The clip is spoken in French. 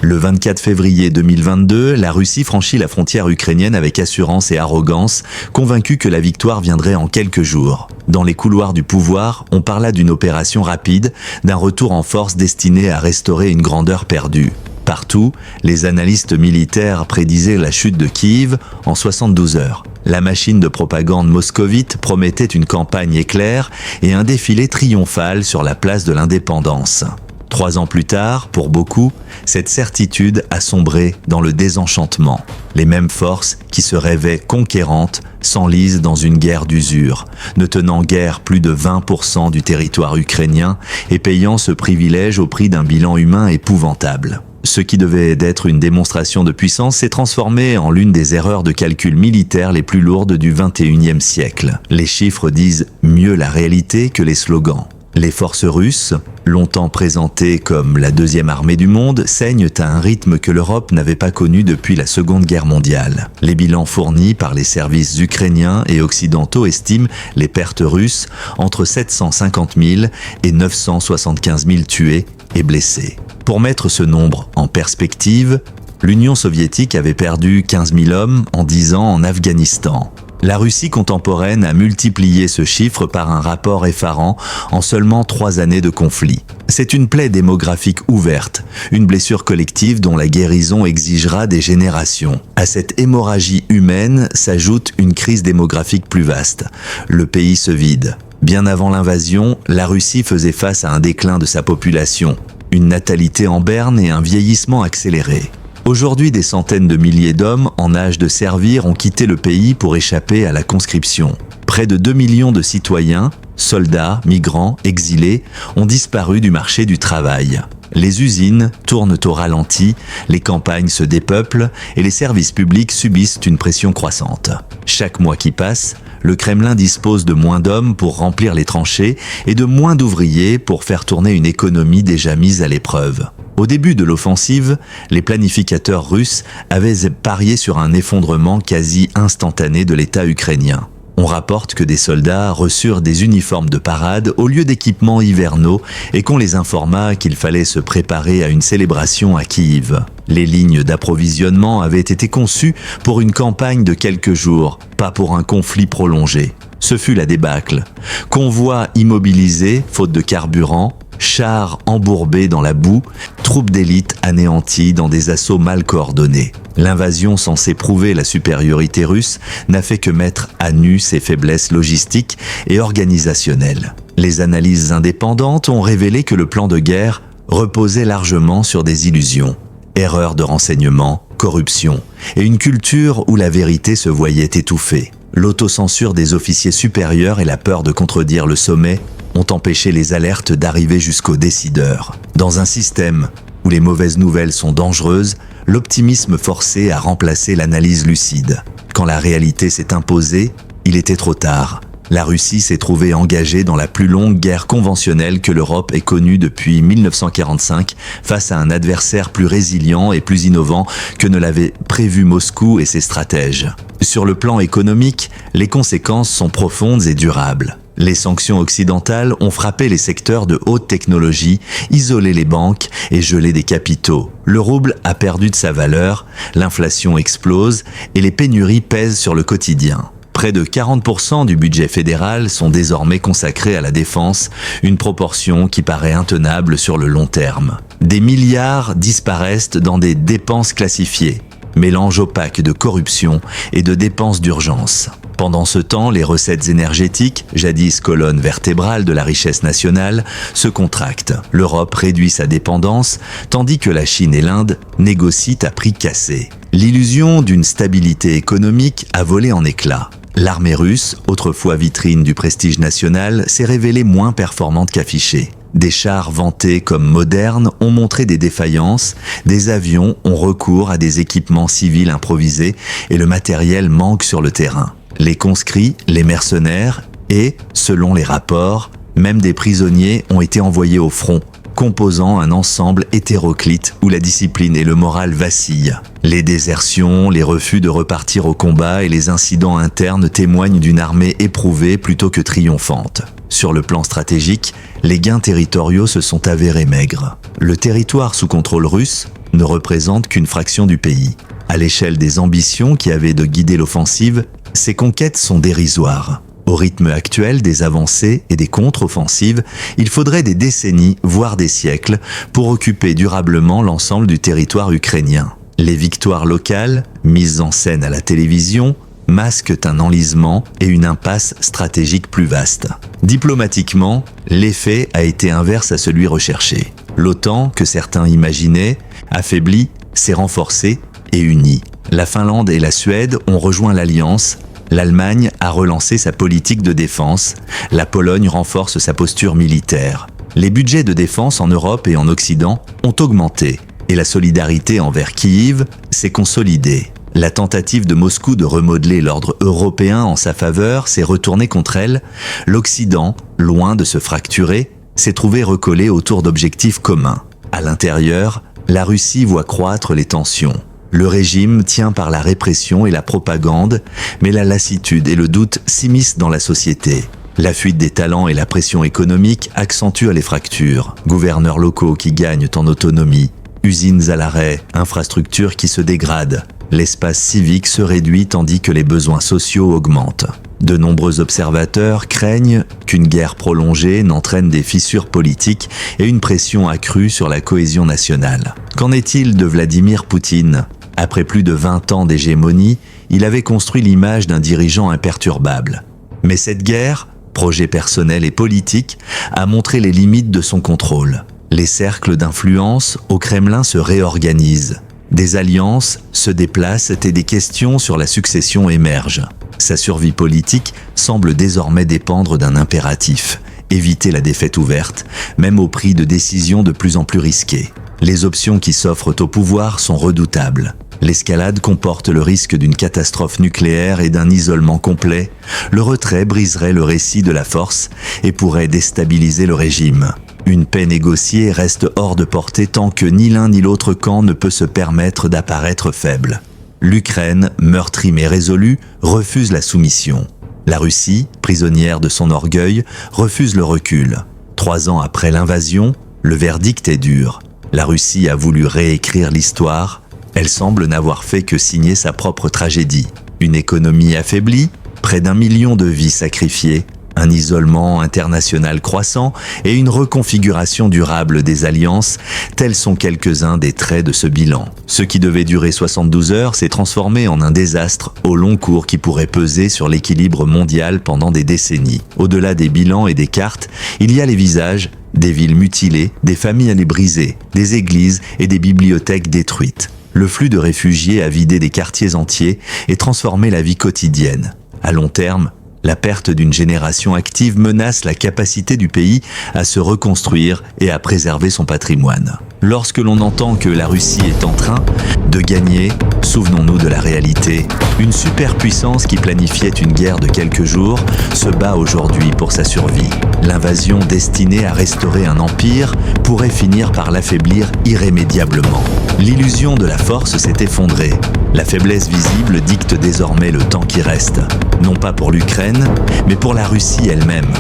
Le 24 février 2022, la Russie franchit la frontière ukrainienne avec assurance et arrogance, convaincue que la victoire viendrait en quelques jours. Dans les couloirs du pouvoir, on parla d'une opération rapide, d'un retour en force destiné à restaurer une grandeur perdue. Partout, les analystes militaires prédisaient la chute de Kiev en 72 heures. La machine de propagande moscovite promettait une campagne éclair et un défilé triomphal sur la place de l'indépendance. 3 ans plus tard, pour beaucoup, cette certitude a sombré dans le désenchantement. Les mêmes forces qui se rêvaient conquérantes s'enlisent dans une guerre d'usure, ne tenant guère plus de 20% du territoire ukrainien et payant ce privilège au prix d'un bilan humain épouvantable. Ce qui devait être une démonstration de puissance s'est transformé en l'une des erreurs de calcul militaires les plus lourdes du XXIe siècle. Les chiffres disent mieux la réalité que les slogans. Les forces russes, longtemps présentées comme la deuxième armée du monde, saignent à un rythme que l'Europe n'avait pas connu depuis la Seconde Guerre mondiale. Les bilans fournis par les services ukrainiens et occidentaux estiment les pertes russes entre 750 000 et 975 000 tués et blessés. Pour mettre ce nombre en perspective, l'Union soviétique avait perdu 15 000 hommes en 10 ans en Afghanistan. La Russie contemporaine a multiplié ce chiffre par un rapport effarant en seulement 3 années de conflit. C'est une plaie démographique ouverte, une blessure collective dont la guérison exigera des générations. À cette hémorragie humaine s'ajoute une crise démographique plus vaste. Le pays se vide. Bien avant l'invasion, la Russie faisait face à un déclin de sa population, une natalité en berne et un vieillissement accéléré. Aujourd'hui, des centaines de milliers d'hommes en âge de servir ont quitté le pays pour échapper à la conscription. Près de 2 millions de citoyens, soldats, migrants, exilés, ont disparu du marché du travail. Les usines tournent au ralenti, les campagnes se dépeuplent et les services publics subissent une pression croissante. Chaque mois qui passe, le Kremlin dispose de moins d'hommes pour remplir les tranchées et de moins d'ouvriers pour faire tourner une économie déjà mise à l'épreuve. Au début de l'offensive, les planificateurs russes avaient parié sur un effondrement quasi instantané de l'État ukrainien. On rapporte que des soldats reçurent des uniformes de parade au lieu d'équipements hivernaux et qu'on les informa qu'il fallait se préparer à une célébration à Kiev. Les lignes d'approvisionnement avaient été conçues pour une campagne de quelques jours, pas pour un conflit prolongé. Ce fut la débâcle. Convois immobilisés, faute de carburant, chars embourbés dans la boue, troupes d'élite anéanties dans des assauts mal coordonnés. L'invasion censée prouver la supériorité russe n'a fait que mettre à nu ses faiblesses logistiques et organisationnelles. Les analyses indépendantes ont révélé que le plan de guerre reposait largement sur des illusions. Erreurs de renseignement, corruption et une culture où la vérité se voyait étouffée. L'autocensure des officiers supérieurs et la peur de contredire le sommet ont empêché les alertes d'arriver jusqu'aux décideurs. Dans un système où les mauvaises nouvelles sont dangereuses, l'optimisme forcé a remplacé l'analyse lucide. Quand la réalité s'est imposée, il était trop tard. La Russie s'est trouvée engagée dans la plus longue guerre conventionnelle que l'Europe ait connue depuis 1945 face à un adversaire plus résilient et plus innovant que ne l'avaient prévu Moscou et ses stratèges. Sur le plan économique, les conséquences sont profondes et durables. Les sanctions occidentales ont frappé les secteurs de haute technologie, isolé les banques et gelé des capitaux. Le rouble a perdu de sa valeur, l'inflation explose et les pénuries pèsent sur le quotidien. Près de 40% du budget fédéral sont désormais consacrés à la défense, une proportion qui paraît intenable sur le long terme. Des milliards disparaissent dans des dépenses classifiées, mélange opaque de corruption et de dépenses d'urgence. Pendant ce temps, les recettes énergétiques, jadis colonne vertébrale de la richesse nationale, se contractent. L'Europe réduit sa dépendance, tandis que la Chine et l'Inde négocient à prix cassé. L'illusion d'une stabilité économique a volé en éclats. L'armée russe, autrefois vitrine du prestige national, s'est révélée moins performante qu'affichée. Des chars vantés comme modernes ont montré des défaillances, des avions ont recours à des équipements civils improvisés et le matériel manque sur le terrain. Les conscrits, les mercenaires et, selon les rapports, même des prisonniers ont été envoyés au front, composant un ensemble hétéroclite où la discipline et le moral vacillent. Les désertions, les refus de repartir au combat et les incidents internes témoignent d'une armée éprouvée plutôt que triomphante. Sur le plan stratégique, les gains territoriaux se sont avérés maigres. Le territoire sous contrôle russe, ne représentent qu'une fraction du pays. À l'échelle des ambitions qui avaient de guider l'offensive, ces conquêtes sont dérisoires. Au rythme actuel des avancées et des contre-offensives, il faudrait des décennies, voire des siècles, pour occuper durablement l'ensemble du territoire ukrainien. Les victoires locales, mises en scène à la télévision, masquent un enlisement et une impasse stratégique plus vaste. Diplomatiquement, l'effet a été inverse à celui recherché. L'OTAN, que certains imaginaient, affaiblie, s'est renforcée et unie. La Finlande et la Suède ont rejoint l'Alliance, l'Allemagne a relancé sa politique de défense, la Pologne renforce sa posture militaire. Les budgets de défense en Europe et en Occident ont augmenté et la solidarité envers Kyiv s'est consolidée. La tentative de Moscou de remodeler l'ordre européen en sa faveur s'est retournée contre elle. L'Occident, loin de se fracturer, s'est trouvé recollé autour d'objectifs communs. À l'intérieur, la Russie voit croître les tensions. Le régime tient par la répression et la propagande, mais la lassitude et le doute s'immiscent dans la société. La fuite des talents et la pression économique accentuent les fractures. Gouverneurs locaux qui gagnent en autonomie, usines à l'arrêt, infrastructures qui se dégradent. L'espace civique se réduit tandis que les besoins sociaux augmentent. De nombreux observateurs craignent qu'une guerre prolongée n'entraîne des fissures politiques et une pression accrue sur la cohésion nationale. Qu'en est-il de Vladimir Poutine ? Après plus de 20 ans d'hégémonie, il avait construit l'image d'un dirigeant imperturbable. Mais cette guerre, projet personnel et politique, a montré les limites de son contrôle. Les cercles d'influence au Kremlin se réorganisent. Des alliances se déplacent et des questions sur la succession émergent. Sa survie politique semble désormais dépendre d'un impératif, éviter la défaite ouverte, même au prix de décisions de plus en plus risquées. Les options qui s'offrent au pouvoir sont redoutables. L'escalade comporte le risque d'une catastrophe nucléaire et d'un isolement complet. Le retrait briserait le récit de la force et pourrait déstabiliser le régime. Une paix négociée reste hors de portée tant que ni l'un ni l'autre camp ne peut se permettre d'apparaître faible. L'Ukraine, meurtrie mais résolue, refuse la soumission. La Russie, prisonnière de son orgueil, refuse le recul. 3 ans après l'invasion, le verdict est dur. La Russie a voulu réécrire l'histoire. Elle semble n'avoir fait que signer sa propre tragédie. Une économie affaiblie, près d'1 million de vies sacrifiées, un isolement international croissant et une reconfiguration durable des alliances, tels sont quelques-uns des traits de ce bilan. Ce qui devait durer 72 heures s'est transformé en un désastre au long cours qui pourrait peser sur l'équilibre mondial pendant des décennies. Au-delà des bilans et des cartes, il y a les visages, des villes mutilées, des familles brisées, des églises et des bibliothèques détruites. Le flux de réfugiés a vidé des quartiers entiers et transformé la vie quotidienne. À long terme, la perte d'une génération active menace la capacité du pays à se reconstruire et à préserver son patrimoine. Lorsque l'on entend que la Russie est en train de gagner, souvenons-nous de la réalité. Une superpuissance qui planifiait une guerre de quelques jours se bat aujourd'hui pour sa survie. L'invasion destinée à restaurer un empire pourrait finir par l'affaiblir irrémédiablement. L'illusion de la force s'est effondrée. La faiblesse visible dicte désormais le temps qui reste, non pas pour l'Ukraine, mais pour la Russie elle-même.